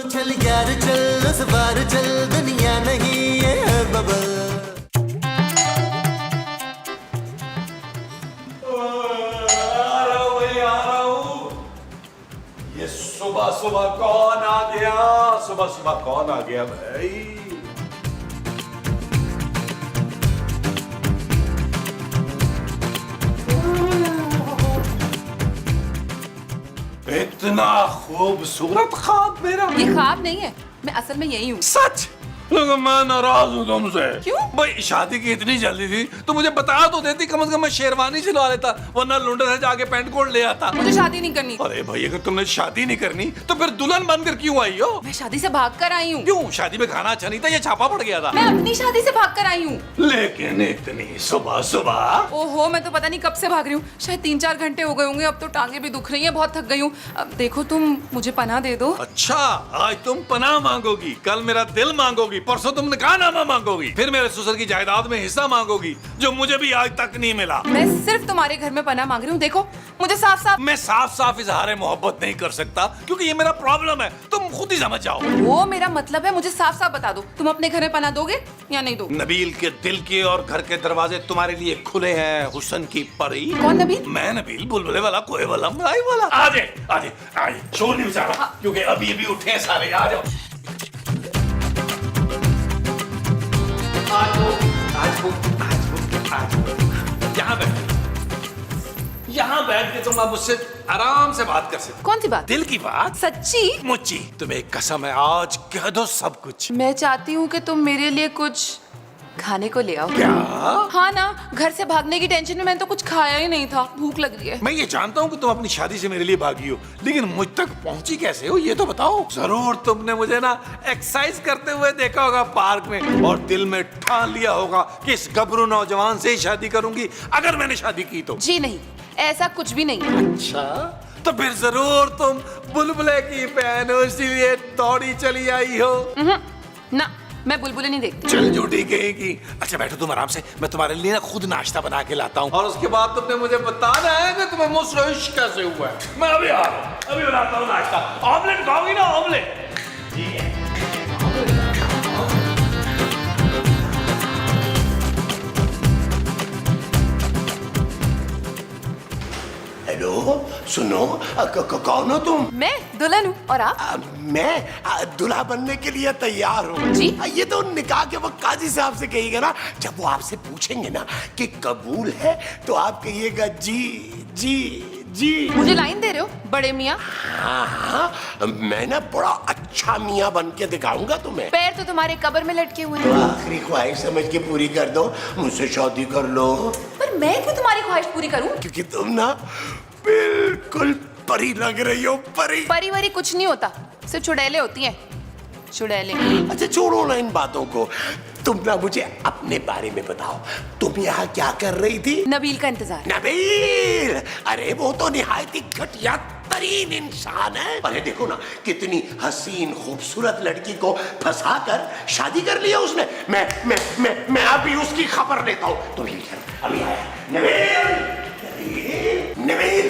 चल यार चल उस बार चल दुनिया नहीं है बबल। ये सुबह सुबह कौन आ गया? सुबह सुबह कौन आ गया भाई? इतना खूबसूरत ख्वाब मेरा। ये ख्वाब नहीं है, मैं असल में यही हूँ। सच? लेकिन मैं नाराज हूँ तुमसे। क्यों? भाई शादी की इतनी जल्दी थी तो मुझे बता तो देती, कम से कम मैं शेरवानी सिलवा लेता, वरना लुंडर से जाके पैंट कोट ले आता। मुझे शादी नहीं करनी। अरे भाई अगर तुमने शादी नहीं करनी तो फिर दुल्हन बनकर क्यों आई हो? मैं शादी से भाग कर आई हूँ। क्यों? शादी में खाना अच्छा नहीं था या छापा पड़ गया था? मैं अपनी शादी से भाग कर आई हूँ। लेकिन इतनी सुबह सुबह? ओहो, मैं तो पता नहीं कब से भाग रही हूँ, शायद 3-4 घंटे हो गए होंगे। अब तो टांगे भी दुख रही हैं, बहुत थक गई हूँ। अब देखो तुम मुझे पनाह दे दो। अच्छा, आज तुम पनाह मांगोगी, कल मेरा दिल मांगोगी, परसों तुम निकाहनामा मांगोगी, फिर मेरे ससुर की जायदाद में हिस्सा मांगोगी जो मुझे भी आज तक नहीं मिला। मैं सिर्फ तुम्हारे घर में पनाह मांग रही हूँ। देखो मुझे साफ साफ। मैं साफ साफ इजहार मोहब्बत नहीं कर सकता क्योंकि ये मेरा प्रॉब्लम है, तुम खुद ही समझ जाओ। वो मेरा मतलब है, मुझे साफ साफ बता दो, तुम अपने घर में पनाह दोगे या नहीं दोगे? नबील के दिल के और घर के दरवाजे तुम्हारे लिए खुले हैं हुस्न की परी। कौन नबील? मैं नबील, बुलबुले वाला, कोए वाला, मलाई वाला। आजे आजे आजे, शोर नहीं मचाना क्योंकि अभी अभी उठे हैं सारे। आ जाओ। यहाँ बैठ के तुम अब मुझसे आराम से बात कर सकते। कौन सी बात? दिल की बात। सच्ची? मुच्ची, तुम्हें एक कसम है, आज कह दो सब कुछ। मैं चाहती हूँ कि तुम मेरे लिए कुछ खाने को ले आओ। क्या? हाँ ना, घर से भागने की टेंशन में मैंने तो कुछ खाया ही नहीं था, भूख लग रही है। मैं ये जानता हूँ कि तुम अपनी शादी से मेरे लिए भागी हो, लेकिन मुझ तक पहुंची कैसे हो ये तो बताओ। जरूर तुमने मुझे ना एक्सरसाइज करते हुए देखा होगा पार्क में और दिल में ठान लिया होगा कि इस गबरू नौजवान से ही शादी करूंगी अगर मैंने शादी की तो। जी नहीं, ऐसा कुछ भी नहीं। अच्छा, तो फिर जरूर तुम बुलबुले की बहन हो इसलिए दौड़ी चली आई हो। ना, मैं बुलबुले नहीं देखती। चल झूठी कहेगी। अच्छा बैठो तुम आराम से, मैं तुम्हारे लिए ना खुद नाश्ता बना के लाता हूँ और उसके बाद तुमने मुझे बताना है कि तुम्हें मुझसे इश्क कैसे हुआ है। मैं अभी आ रहा हूँ, अभी बनाता हूँ नाश्ता। ऑमलेट खाओगी ना? ऑमलेट। ठीक है। हेलो, सुनो, कौन हो तुम? मैं दुल्हन हूँ और आप? मैं दूल्हा बनने के लिए तैयार हूँ। जी? ये तो निकाह के वक्त काजी साहब से कहिएगा ना, जब वो आपसे पूछेंगे ना कि कबूल है तो आप कहिएगा जी जी जी। मुझे लाइन दे रहे हो बड़े मियाँ? हाँ हाँ, मैं ना बड़ा अच्छा मियाँ बन के दिखाऊंगा तुम्हें। पैर तो तुम्हारे कब्र में लटके हुए तो हैं। आखिरी ख्वाहिश समझ के पूरी कर दो, मुझसे शादी कर लो। पर मैं क्यों तुम्हारी ख्वाहिश पूरी करूँ? क्योंकि तुम ना बिल्कुल परी लग रही हो, परी। परी वरी कुछ नहीं होता, सिर्फ चुड़ैले होती हैं, चुड़ैले। अच्छा छोड़ो ना इन बातों को, तुम ना मुझे अपने बारे में बताओ, तुम यहाँ क्या कर रही थी? नबील का इंतजार। नबील? अरे वो तो निहायत ही घटिया तरीन इंसान है। अरे देखो ना कितनी हसीन खूबसूरत लड़की को फंसा कर शादी कर लिया उसने। मैं अभी उसकी खबर लेता हूँ। तुम अभी आया। नबील,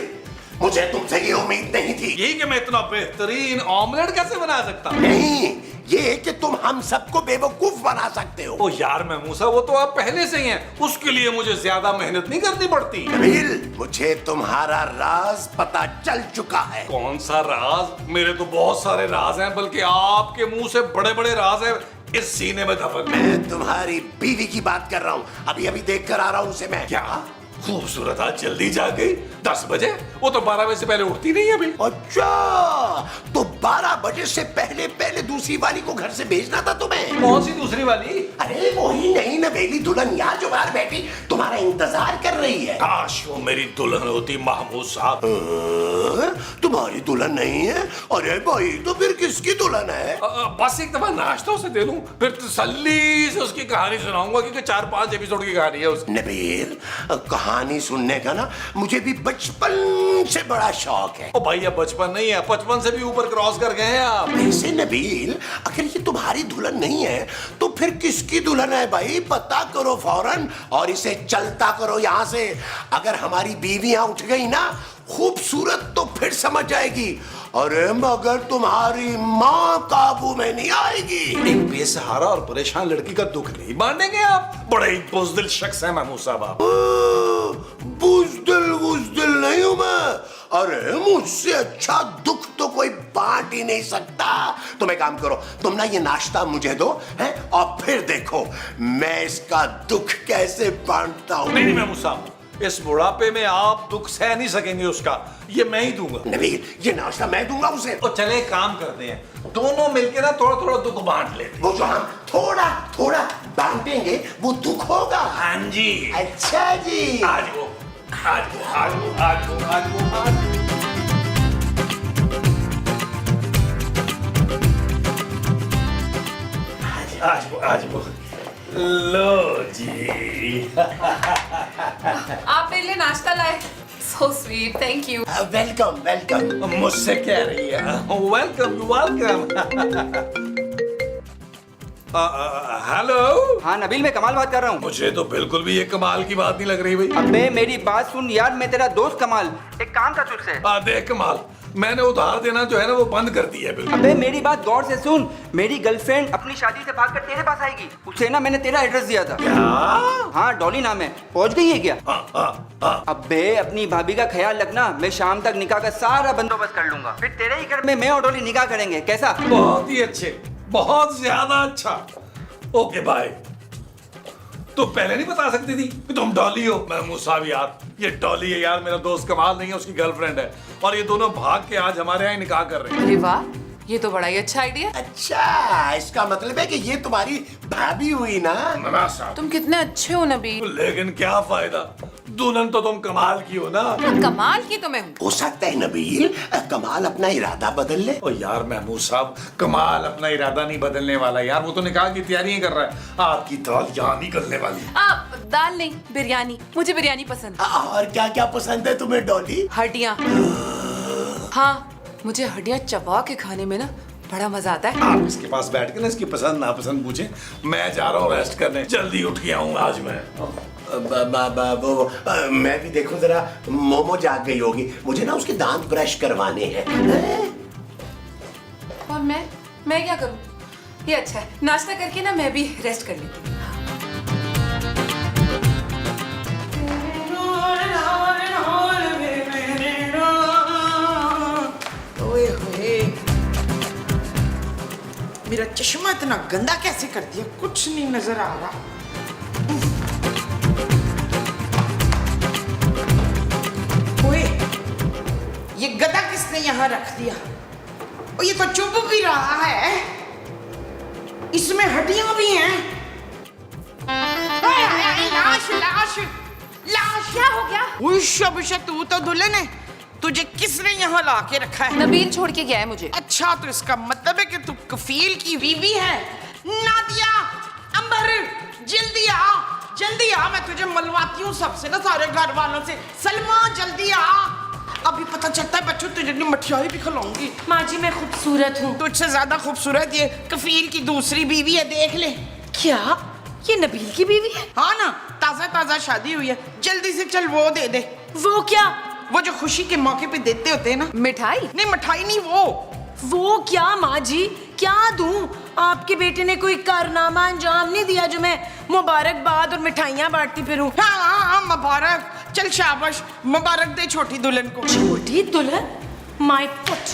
मुझे तुमसे ये उम्मीद नहीं थी। यही कि मैं इतना बेहतरीन ऑमलेट कैसे बना सकता? नहीं, ये कि तुम हम सबको बेवकूफ बना सकते हो। ओ यार मैं मूसा, वो तो आप पहले से ही हैं, उसके लिए मुझे ज्यादा मेहनत नहीं करनी पड़ती। नबील, मुझे तुम्हारा राज पता चल चुका है। कौन सा राज? मेरे तो बहुत सारे राज हैं, बल्कि आपके मुंह से बड़े बड़े राज हैं इस सीने में दफन। मैं तुम्हारी बीवी की बात कर रहा हूँ, अभी अभी देख कर आ रहा हूँ उसे मैं। क्या खूबसूरत, आज जल्दी जाग गई 10 बजे? वो तो 12 बजे से पहले उठती नहीं है अभी। अच्छा, तो 12 बजे से पहले पहले दूसरी वाली को घर से भेजना था तुम्हें। कौन सी दूसरी वाली? अरे वही नहीं नवेली दुल्हन यार जो बाहर बैठी तुम्हारा इंतजार कर रही है। काश वो मेरी दुल्हन होती महमूद साहब। तुम्हारी दुल्हन नहीं है? अरे भाई तो फिर किसकी दुल्हन है? बस एक दफा नाश्ता उसे दे लूं, फिर तसल्ली से उसकी कहानी सुनाऊंगा, क्योंकि 4-5 एपिसोड की कहानी है उसकी। नबील, कहानी सुनने का ना मुझे भी बचपन से बड़ा शौक है। ओ भाई, अब बचपन नहीं है, 55 से भी ऊपर क्रॉस कर गए हैं आप। वैसे नबील, अगर ये तुम्हारी दुल्हन नहीं है तो फिर किसकी दुल्हन है भाई? पता करो फौरन और इसे चलता करो यहाँ से। अगर हमारी बीवियां उठ गई ना खूबसूरत तो फिर समझ जाएगी, अरे मगर तुम्हारी माँ काबू में नहीं आएगी। एक बेसहारा और परेशान लड़की का दुख नहीं बांटेंगे आप? बड़े ही बुज़दिल शख्स हैं महमूद साहब आप। बुज़दिल नहीं हूं मैं। अरे मुझसे अच्छा दुख तो कोई बांट ही नहीं सकता। तुम एक काम करो, तुम ना ये नाश्ता मुझे दो हैं, और फिर देखो मैं इसका दुख कैसे बांटता हूँ। नहीं महमूद साहब, इस बुढ़ापे में आप दुख सह नहीं सकेंगे उसका, ये मैं ही दूंगा। नबील, ये नाश्ता मैं दूंगा उसे। तो चले काम करते हैं, दोनों मिलके ना थोड़ा थोड़ा दुख बांट लेते हैं। वो जो हम थोड़ा थोड़ा बांटेंगे वो दुख होगा। हाँ जी। अच्छा जी। आज वो लो जी। आप मेरे लिए नाश्ता लाए, so sweet, thank you. Welcome welcome. मुझसे कह रही है वेलकम वेलकम। हेलो। हाँ नबील, मैं कमाल बात कर रहा हूँ। मुझे तो बिल्कुल भी ये कमाल की बात नहीं लग रही भाई। अबे मेरी बात सुन यार, मैं तेरा दोस्त कमाल, एक काम था तुझसे। देख कमाल, मैंने उधार देना जो है ना वो बंद कर दिया है बिल्कुल। अबे मेरी बात गौर से सुन, मेरी गर्लफ्रेंड अपनी शादी से भागकर तेरे पास आएगी। उसे ना मैंने तेरा एड्रेस दिया था। क्या? हाँ डॉली नाम है, पहुँच गई है क्या? हाँ। अबे अपनी भाभी का ख्याल रखना, मैं शाम तक निकाह का सारा बंदोबस्त कर लूंगा, फिर तेरे ही घर में मैं और डॉली निकाह करेंगे, कैसा? बहुत ही अच्छे, बहुत ज्यादा अच्छा। Okay bye. तो पहले नहीं बता सकती थी कि तुम डॉली हो? महमूद साहब यार, ये डॉली है यार, मेरा दोस्त कमाल नहीं है, उसकी गर्लफ्रेंड है, और ये दोनों भाग के आज हमारे यहाँ निकाह कर रहे हैं। अरे वाह, ये तो बड़ा ही अच्छा आइडिया। अच्छा, इसका मतलब है कि ये तुम्हारी भाभी हुई ना? ना साहब, तुम कितने अच्छे हो नबील। लेकिन क्या फायदा, दुल्हन तो तुम कमाल की हो ना। कमाल की तो मैं हूँ। हो सकता है नबील कमाल अपना इरादा बदल ले। ओ यार महमूद साहब, कमाल अपना इरादा नहीं बदलने वाला यार, वो तो निकाह की तैयारियां कर रहा है। आपकी दाल यहाँ निकलने वाली। दाल नहीं, बिरयानी, मुझे बिरयानी पसंद है। और क्या क्या पसंद है तुम्हें डॉली? हड्डियाँ। हाँ, मुझे हड्डियाँ चबा के खाने में ना बड़ा मजा आता है। आप इसके पास बैठ के ना इसकी पसंद नापसंद पूछे। मैं जा रहा हूँ रेस्ट करने, जल्दी उठ गया हूँ आज मैं। मैं भी देखो जरा, मोमो जाग गई होगी, मुझे ना उसके दांत ब्रश करवाने हैं। और मैं क्या करूँ? ये अच्छा है, नाश्ता करके ना मैं भी रेस्ट कर लेती हूँ। मेरा चश्मा इतना गंदा कैसे कर दिया, कुछ नहीं नजर आ रहा। ओए, ये गधा किसने यहाँ रख दिया? और ये तो चुप भी रहा है, इसमें हड्डियां भी हैं। लाश लाश लाश। क्या हो गया? उश, तू तो दुल्हन है, तुझे किसने यहाँ ला के रखा है? नबील छोड़ के गया है मुझे। अच्छा, तो इसका मतलब है कि तू कफील की बीवी है। नादिया, अंबर, जल्दी आ, मैं तुझे मलवाती हूँ सबसे ना, सारे घर वालों से। सलमा जल्दी आ, अभी पता चलता है बच्चों तुझे मठियाई भी खिलाऊंगी। माँ जी मैं खूबसूरत हूँ। तुझसे ज्यादा खूबसूरत ये कफील की दूसरी बीवी है, देख ले। क्या ये नबील की बीवी है? हाँ ना, ताजा शादी हुई है, जल्दी से चल वो दे दे। वो क्या? वो जो खुशी के मौके पे देते होते हैं ना। मिठाई? नहीं मिठाई नहीं, वो क्या माँ जी, क्या दूं? आपके बेटे ने कोई कारनामा अंजाम नहीं दिया जो मैं मुबारकबाद और मिठाइयाँ बांटती फिरूं। हाँ, मुबारक। चल शाबाश, मुबारक दे छोटी दुल्हन को। छोटी दुल्हन? माय फुट,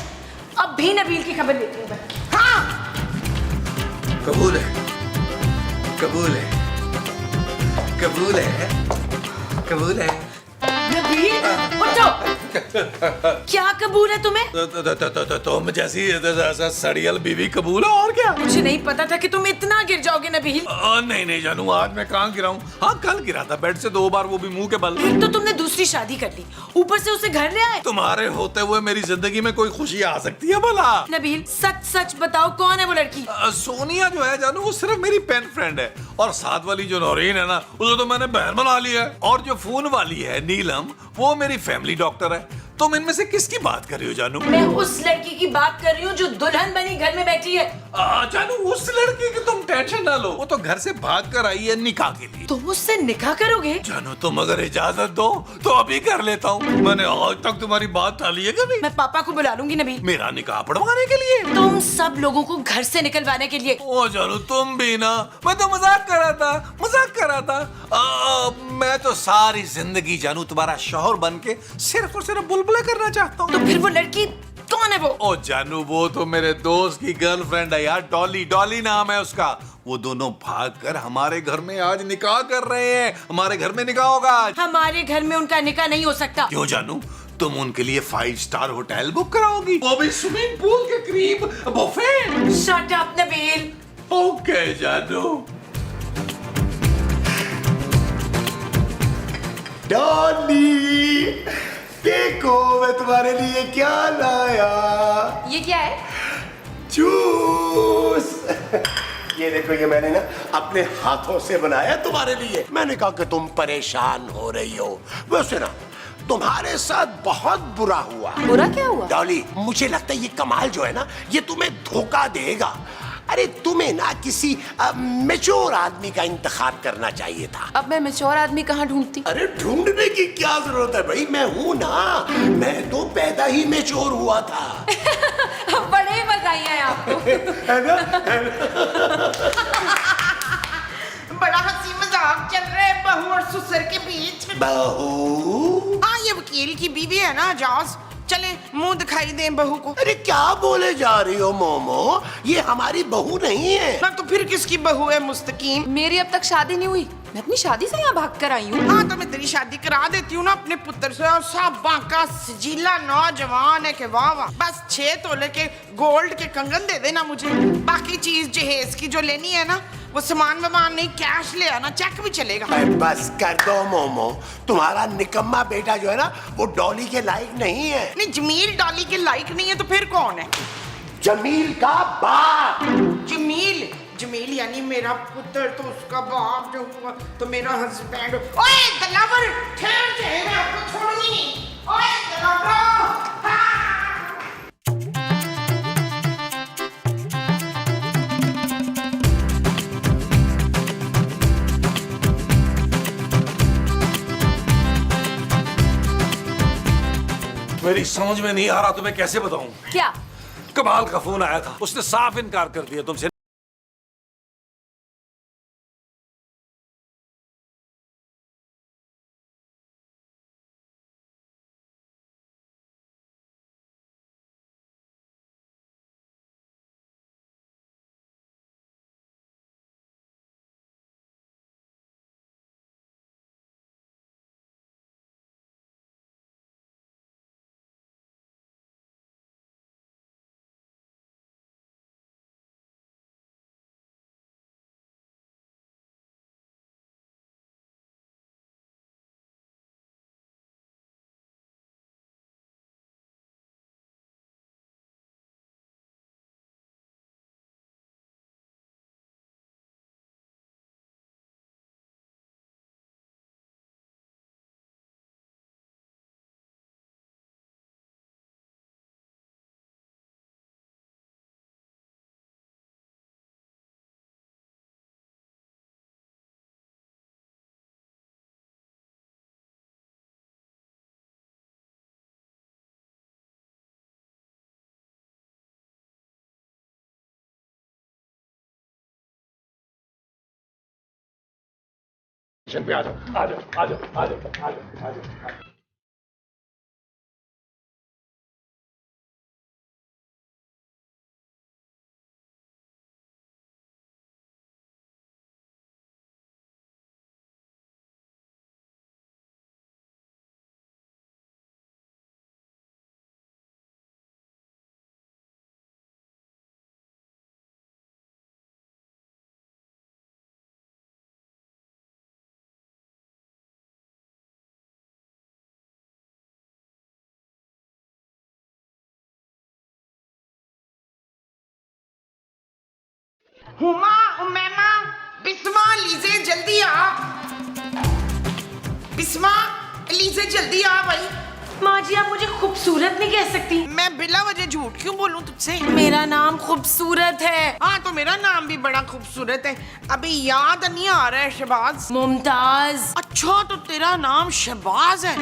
अब भी नबील की खबर लेती हूँ मैं। हाँ, कबूल है, कबूल है, कबूल है, कबूल है। नबील उठो। क्या कबूल है तुम्हें? तुम जैसी सड़ियल बीवी कबूल है, और क्या? मुझे नहीं पता था कि तुम इतना गिर जाओगे नबील। नहीं जानू, आज मैं कहाँ गिरा हूँ? हाँ कल गिरा था बेड से 2 बार, वो भी मुंह के बल। एक तो तुमने दूसरी शादी कर ली, ऊपर से उसे घर ले आए। तुम्हारे होते हुए मेरी जिंदगी में कोई खुशी आ सकती है भला? नबील सच बताओ, कौन है वो लड़की? सोनिया जो है जानू, वो सिर्फ मेरी पेन फ्रेंड है, और साथ वाली जो नौरीन है ना, उसे तो मैंने बहन बना लिया है, और जो फोन वाली है नीलम, वो मेरी फैमिली डॉक्टर है। तुम इनमें से किसकी बात कर रही हो जानू? मैं उस लड़की की बात कर रही हूँ जो दुल्हन बनी घर में बैठी है। जानू उस लड़की की तुम टेंशन ना लो, वो तो घर से भाग कर आई है निकाह के लिए। तुम उससे निकाह करोगे? जानू तुम अगर इजाजत दो तो अभी कर लेता हूँ। मैंने आज तक तुम्हारी बात टाली है कभी? मैं पापा को बुला लूंगी नबील। मेरा निकाह पढ़वाने के लिए? तुम सब लोगों को घर से निकलवाने के लिए। ओ जानू तुम भी ना, मैं तो मजाक कर रहा था, मजाक कर रहा था। मैं तो सारी जिंदगी जानू तुम्हारा शौहर बन के सिर्फ और सिर्फ बुलबुला करना चाहता हूँ। तो फिर वो लड़की कौन है वो? ओ जानू वो तो मेरे दोस्त की गर्लफ्रेंड है यार, डॉली। डॉली नाम है उसका। वो दोनों भागकर हमारे घर में आज निकाह कर रहे हैं। हमारे घर में निकाह होगा आज। हमारे घर में उनका निकाह नहीं हो सकता। क्यों जानू? तुम उनके लिए 5 स्टार होटल बुक कराओगी, वो भी स्विमिंग पूल के करीब, buffet. Shut up Nabeel. Okay जानू। डॉली देखो मैं तुम्हारे लिए क्या लाया। ये क्या है? जूस। ये देखो, ये मैंने ना अपने हाथों से बनाया तुम्हारे लिए। मैंने कहा कि तुम परेशान हो रही हो। वैसे ना तुम्हारे साथ बहुत बुरा हुआ। बुरा क्या हुआ? डॉली मुझे लगता है ये कमाल जो है ना, ये तुम्हें धोखा देगा। अरे तुम्हें ना किसी मैच्योर आदमी का इंतखाब करना चाहिए था। अब मैं मैच्योर आदमी कहाँ ढूंढती? अरे ढूंढने की क्या जरूरत है भाई, मैं हूं ना। मैं तो पैदा ही मैच्योर हुआ था। बड़े बधाइयां हैं आपको। है ना? बड़ा हंसी मजाक चल रहा है बहू और ससुर के बीच। बहू? हाँ, ये वकील की बीवी है ना एजाज। चले मुंह दिखाई दें बहू को। अरे क्या बोले जा रही हो मोमो, ये हमारी बहू नहीं है। ना तो फिर किसकी बहू है मुस्तकीम? मेरी अब तक शादी नहीं हुई। मैं अपनी शादी से यहाँ भाग कर आई हूँ। हाँ तो मैं तेरी शादी करा देती हूँ ना अपने पुत्र से। और सब बांका सजीला नौजवान है कि वाह वाह। बस 6 तोले के गोल्ड के कंगन दे देना मुझे। बाकी चीज जहेज की जो लेनी है ना, वो सामान वामान नहीं, कैश ले आना, चेक भी चलेगा। बस कर दो मोमो, तुम्हारा निकम्मा बेटा जो है ना वो डॉली के लायक नहीं है। नहीं, जमील डॉली के लायक नहीं है तो फिर कौन है? जमील का बाप। जमील? जमील यानी मेरा पुत्र, तो उसका बाप जो हुआ तो मेरा हस्बैंड। ओए दलावर, ठहर जा, मैं आपको छोड़ूंगी नहीं। ओए दलावर, मेरी समझ में नहीं आ रहा, तुम्हें कैसे बताऊं? क्या? कमाल का फोन आया था, उसने साफ इनकार कर दिया तुमसे। पे आ जाओ, आ जाओ, आ जाओ, आ जाओ, आ जाओ, आ जाओ। हुमा, उमैमा, बिस्मा, लीजे जल्दी आ। बिस्मा, लीजे जल्दी आ भाई। माँ जी आप मुझे खूबसूरत नहीं कह सकती। मैं बिला वजह झूठ क्यों बोलूं तुझसे? मेरा नाम खूबसूरत है। हाँ तो मेरा नाम भी बड़ा खूबसूरत है, अभी याद नहीं आ रहा है। शहबाज। मुमताज। अच्छा तो तेरा नाम शहबाज है?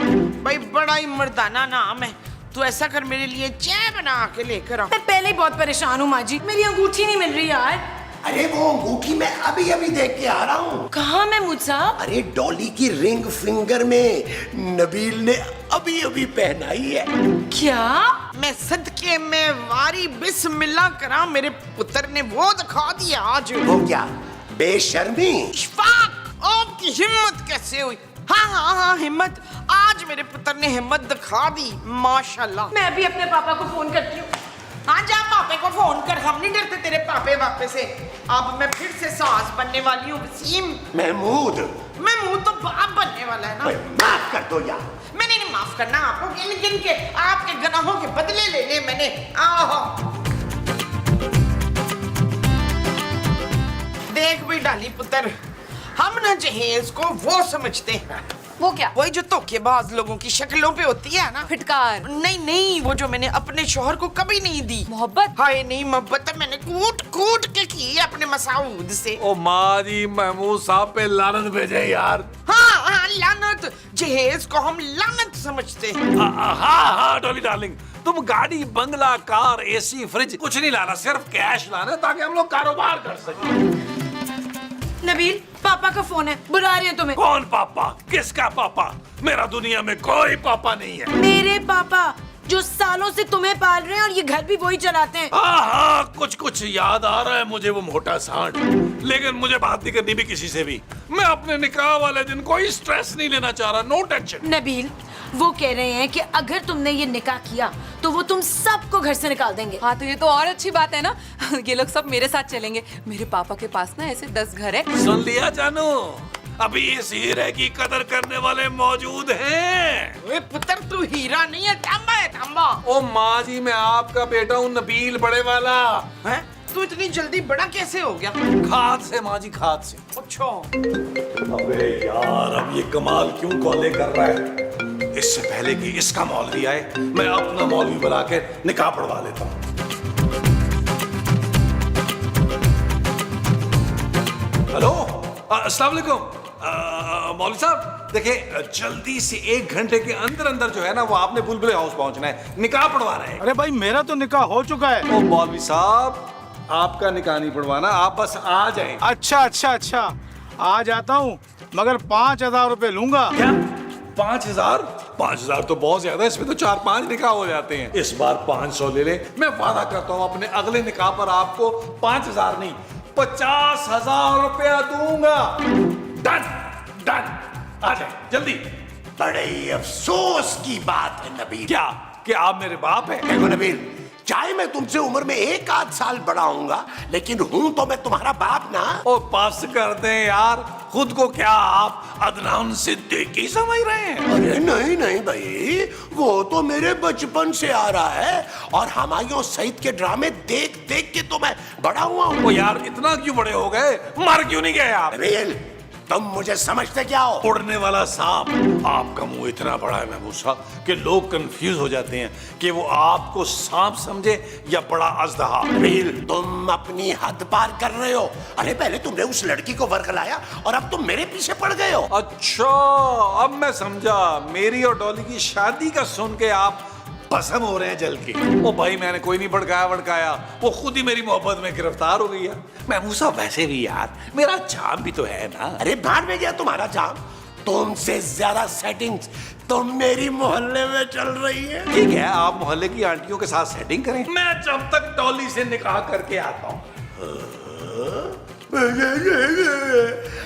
भाई बड़ा ही मर्दाना नाम है। तू ऐसा कर, मेरे लिए चाय बना के लेकर आ। मैं पहले ही बहुत परेशान हूँ माँ जी, मेरी अंगूठी नहीं मिल रही यार। अरे वो अंगूठी मैं अभी अभी देख के आ रहा हूँ। कहाँ महमूद साहब? अरे डॉली की रिंग फिंगर में नबील ने अभी अभी पहनाई है। क्या? मैं सदके में वारी बिस्मिल्लाह करा, मेरे पुत्र ने वो दिखा दिया आज। वो क्या बेशर्मी। इशफाक आपकी हिम्मत कैसे हुई? हाँ हिम्मत, आज मेरे पुत्र ने हिम्मत दिखा दी माशाल्लाह। मैं भी अपने पापा को फोन करती हूँ। हाँ जा पापे को फोन कर, हम नहीं डरते तेरे पापे वापे से। अब मैं फिर से सास बनने वाली हूँ वसीम। महमूद तो बाप बनने वाला है ना। माफ कर दो यार। मैंने नहीं माफ करना आपको, गिन गिन के आपके गुनाहों के बदले लेने मैंने। देख भी डाली पुत्र, हम ना जहेज को वो समझते हैं, वो क्या? वही जो धोखेबाज लोगों की शक्लों पे होती है ना। फिटकार? नहीं, वो जो मैंने अपने शोहर को कभी नहीं दी। मोहब्बत? हाय नहीं, मोहब्बत मैंने कूट कूट के की है अपने मसाऊद से। ओ माँ जी महमूद साहब पे लानत भेजे यार। हाँ लानत, जहेज को हम लानत समझते हैं। हाँ डॉली डार्लिंग, तुम गाड़ी, बंगला, कार, एसी, फ्रिज कुछ नहीं लाना, सिर्फ कैश लाना ताकि हम लोग कारोबार कर सकें। नबील पापा का फोन है, बुला रहे हैं तुम्हें। कौन पापा? किसका पापा? मेरा दुनिया में कोई पापा नहीं है। मेरे पापा जो सालों से तुम्हें पाल रहे हैं और ये घर भी वही चलाते हैं। हाँ कुछ याद आ रहा है मुझे, वो मोटा सांड। लेकिन मुझे बात नहीं करनी भी किसी से भी। मैं अपने निकाह वाले दिन कोई स्ट्रेस नहीं लेना चाह रहा, नो टेंशन। नबील वो कह रहे हैं कि अगर तुमने ये निकाह किया तो वो तुम सबको घर से निकाल देंगे। हाँ तो ये तो और अच्छी बात है ना। ये लोग सब मेरे साथ चलेंगे। मेरे पापा के पास ना ऐसे 10 घर है। सुन लिया जानू, अभी इस हीरे की कदर करने वाले मौजूद हैं। वे पुत्र तू हीरा नहीं है, तांबा है, तांबा। ओ माँ जी मैं आपका बेटा हूँ, नबील बड़े वाला। हैं? तू इतनी जल्दी बड़ा कैसे हो गया? खाद से माँ जी, खाद से। अच्छा अबे यार अब ये कमाल क्यों कॉले कर रहा है? इससे पहले कि इसका मौलवी आए, मैं अपना मौलवी बुला के निकाह पढ़वा लेता हूँ। हेलो, अस्सलाम वालेकुम। मौलवी साहब देखिए, जल्दी से 1 घंटे के अंदर अंदर जो है ना वो आपने बुलबुले हाउस पहुंचना है, निकाह पढ़वा रहे हैं। अरे भाई मेरा तो निकाह हो चुका है। ओ मौलवी साहब आपका निकाह नहीं पढ़वाना, आप बस आ जाएं। अच्छा आ जाता हूँ, मगर 5,000 रुपए लूंगा। क्या 5,000? 5,000 तो बहुत ज्यादा है, इसमें तो 4-5 निकाह हो जाते हैं। इस बार 500 ले लें, मैं वादा करता हूँ अपने अगले निकाह पर आपको 5,000 नहीं 50,000 रुपया दूंगा। डन, आ जाए जल्दी। बड़े अफसोस की बात है नबील। क्या कि आप मेरे बाप हैं? देखो नबील, चाहे मैं तुमसे उम्र में 1 आध साल बड़ा हूंगा, लेकिन हूं तो मैं तुम्हारा बाप ना। ओ पास कर दे यार, खुद को क्या आप अदनान सिद्दीकी समझ रहे हैं? अरे नहीं भाई, वो तो मेरे बचपन से आ रहा है और हुमायूं सईद के ड्रामे देख देख के तो मैं बड़ा हुआ हूँ। ओ यार इतना क्यों बड़े हो गए, मर क्यों नहीं गए आप? नबील तुम मुझे समझते क्या हो? उड़ने वाला सांप। आपका मुंह इतना बड़ा है महमूद साहब कि लोग कंफ्यूज हो जाते हैं कि वो आपको सांप समझे या बड़ा अजदहा। नबील तुम अपनी हद पार कर रहे हो। अरे पहले तुमने उस लड़की को वर्गलाया और अब तुम मेरे पीछे पड़ गए हो। अच्छा अब मैं समझा, मेरी और डॉली की शादी का सुन के आप पसंद हो रहे हैं जल के। ओ भाई मैंने कोई नहीं भड़काया, वो खुद ही मेरी मोहब्बत में गिरफ्तार हो गई है। महमूद साहब वैसे भी यार मेरा जाम भी तो है ना। अरे भाड़ में गया तुम्हारा जाम, तुमसे ज्यादा सेटिंग्स तो मेरी मोहल्ले में चल रही है। ठीक है आप मोहल्ले की आंटियों के साथ सेटिंग करें, मैं जब तक डॉली से निकाह करके आता हूँ।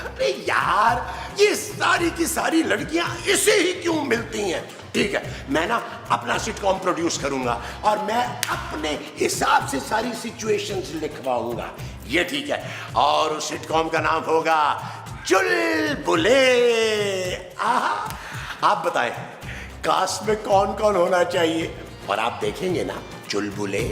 अरे यार ये सारी की सारी लड़कियां इसे ही क्यों मिलती हैं? ठीक है मैं ना अपना सिटकॉम प्रोड्यूस करूंगा और मैं अपने हिसाब से सारी सिचुएशंस लिखवाऊंगा, ये ठीक है। और उस सिटकॉम का नाम होगा चुलबुले। आप बताएं कास्ट में कौन कौन होना चाहिए? और आप देखेंगे ना चुलबुले।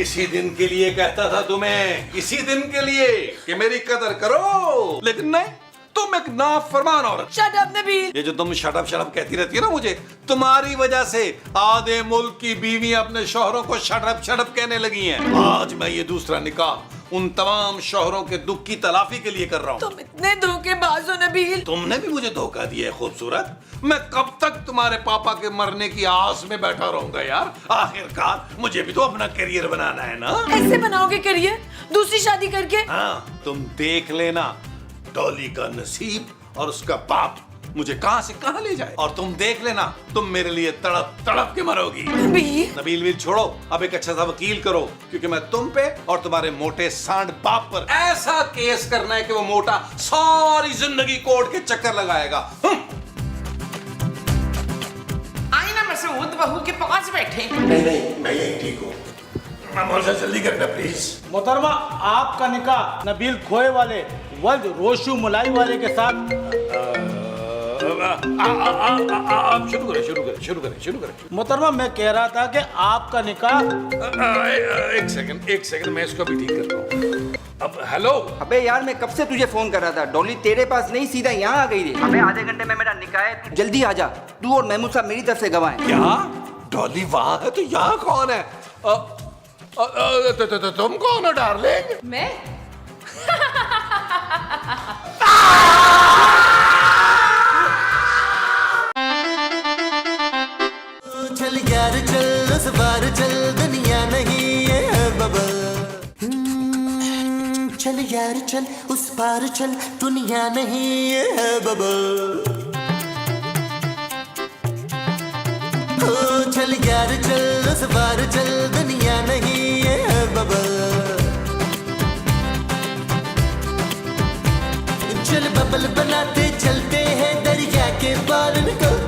इसी दिन के लिए कहता था तुम्हें, इसी दिन के लिए कि मेरी कदर करो, लेकिन नहीं, तुम एक नाफरमान औरत। Shut up Nabeel. ये जो तुम शटअप शटअप कहती रहती है ना मुझे, तुम्हारी वजह से आधे मुल्क की बीवियां अपने शौहरों को शटअप शटअप कहने लगी हैं। आज मैं ये दूसरा निकाह उन तमाम शौहरों के दुख की तलाफी के लिए कर रहा हूँ। तुम इतने धोखेबाज हो नबील। तुमने भी मुझे धोखा दिया है खूबसूरत। मैं कब तक तुम्हारे पापा के मरने की आस में बैठा रहूंगा यार। आखिरकार मुझे भी तो अपना करियर बनाना है ना। ऐसे बनाओगे करियर दूसरी शादी करके? हाँ, तुम देख लेना डॉली का नसीब और उसका बाप मुझे कहां से कहां ले जाए, और तुम देख लेना तुम मेरे लिए तड़प तड़प के मरोगी। नबील विल छोड़ो, अब एक अच्छा सा वकील करो, क्योंकि मैं तुम पे और तुम्हारे मोटे सांड बाप पर ऐसा केस करना है कि वो मोटा सारी जिंदगी कोर्ट के चक्कर लगाएगा। आई ना मसूद बहू के पास बैठे। नहीं मैं यही ठीक हूँ। मौसा जल्दी करना प्लीज। मोहतरमा, आपका निकाह नबील खोए वाले वल्द रोशू मुलाई वाले के साथ। आप शुरू करें। मोहतरमा, मैं कह रहा था कि आपका निकाह। एक सेकंड मैं इसको भी ठीक करता हूँ। अब हेलो। अबे यार, मैं कब से तुझे फोन कर रहा था। डॉली तेरे पास नहीं, सीधा यहाँ आ गई रे। अबे आधे घंटे में मेरा निकाह है, तू जल्दी आ जा। तू और महमूद साहब मेरी तरफ से गवाह हैं। क्या डॉली वहां है तो यहाँ कौन है? तुम कौन हो डार्लिंग? मैं चल यार चल उस बार चल दुनिया नहीं है बबल। चल यार चल उस पार चल दुनिया नहीं है बबल। चल यार चल उस पार चल दुनिया नहीं है बबल। चल बबल बनाते चलते हैं दरिया के पार निकल।